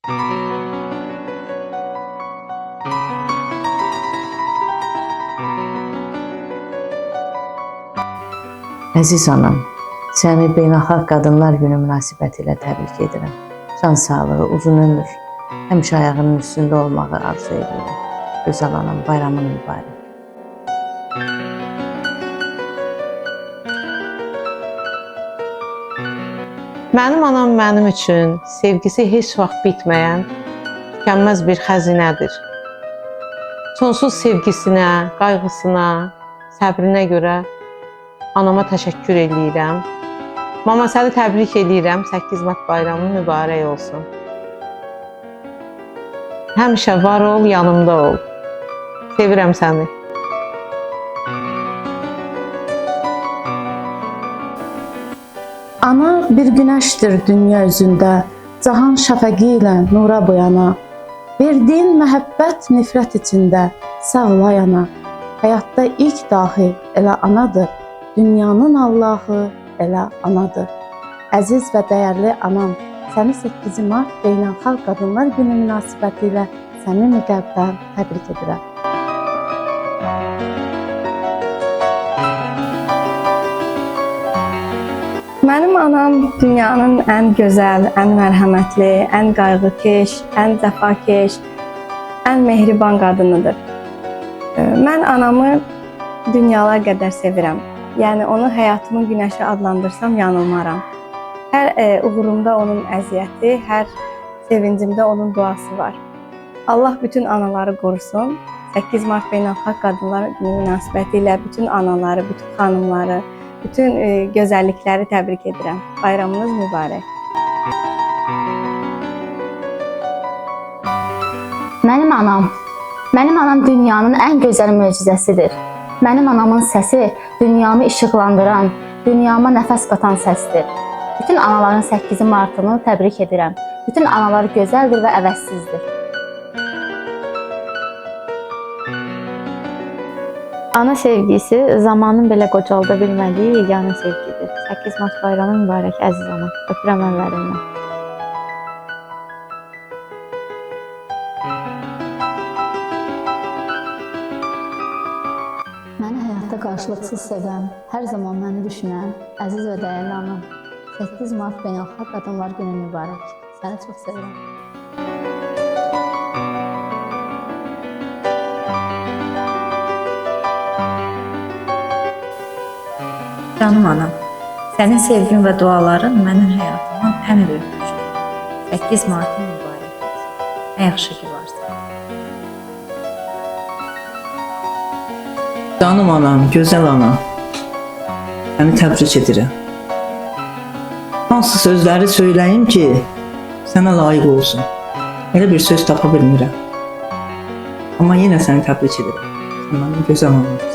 Əziz anam, səni Beynəlxalq Qadınlar Günü münasibətilə təbrik edirəm. Can sağlığı, uzun ömür, həmişə ayağının üstündə olmağı arzu edirəm. Gözəl anam, bayramın mübarək. Mənim anam mənim üçün sevgisi heç vaxt bitməyən, tükənməz bir xəzinədir. Sonsuz sevgisinə, qayğısına, səbrinə görə anama təşəkkür edirəm. Mama, səni təbrik edirəm. 8 Mart bayramın mübarək olsun. Həmişə var ol, yanımda ol. Sevirəm səni. Ana bir günəşdir dünya üzündə, cahan şəfəqi ilə nura boyana. Verdiyin məhəbbət nifrət içində, sağlay ana. Həyatda ilk dahi elə anadır, dünyanın Allahı elə anadır. Əziz və dəyərli anam, səni 8 Mart Beynəlxalq Qadınlar Günü münasibətilə səmimi qəlbdən təbrik edirəm. Mənim anam dünyanın ən gözəl, ən mərhəmətli, ən qayğıkeş, ən cəfakeş, ən mehriban qadınıdır. Mən anamı dünyalar qədər sevirəm. Yəni onu həyatımın günəşi adlandırsam yanılmaram. Hər uğurumda onun əziyyəti, hər sevincimdə onun duası var. Allah bütün anaları qorusun. 8 Mart Beynəlxalq Qadınlar Günü münasibətilə bütün anaları, bütün xanımları, bütün gözəllikləri təbrik edirəm. Bayramınız mübarək. Mənim anam dünyanın ən gözəl möcüzəsidir. Mənim anamın səsi dünyamı işıqlandıran, dünyama nəfəs qatan səsdir. Bütün anaların 8 Martını təbrik edirəm. Bütün analar gözəldir və əvəzsizdir. Ana sevgisi zamanın belə qocalda bilmədiyi yeganə sevgidir. 8 Mart bayramı mübarək əziz anam. Öpürəm əllərindən. Məni həyatda qarşılıqsız sevən, hər zaman məni düşünən, əziz və dəyərli anam. 8 Mart Beynəlxalq Qadınlar Günü mübarək. Səni çox sevirəm. Canım anam, sənin sevgin və duaların mənim həyatımın ən böyük gücüdür. 8 Martın mübarək olsun. Nə yaxşı ki varsan. Canım anam, gözəl anam, səni təbrik edirəm. Hansı sözləri söyləyim ki, sənə layiq olsun. Elə bir söz tapa bilmirəm. Amma yenə səni təbrik edirəm. Sən mənim gözəl anamsın.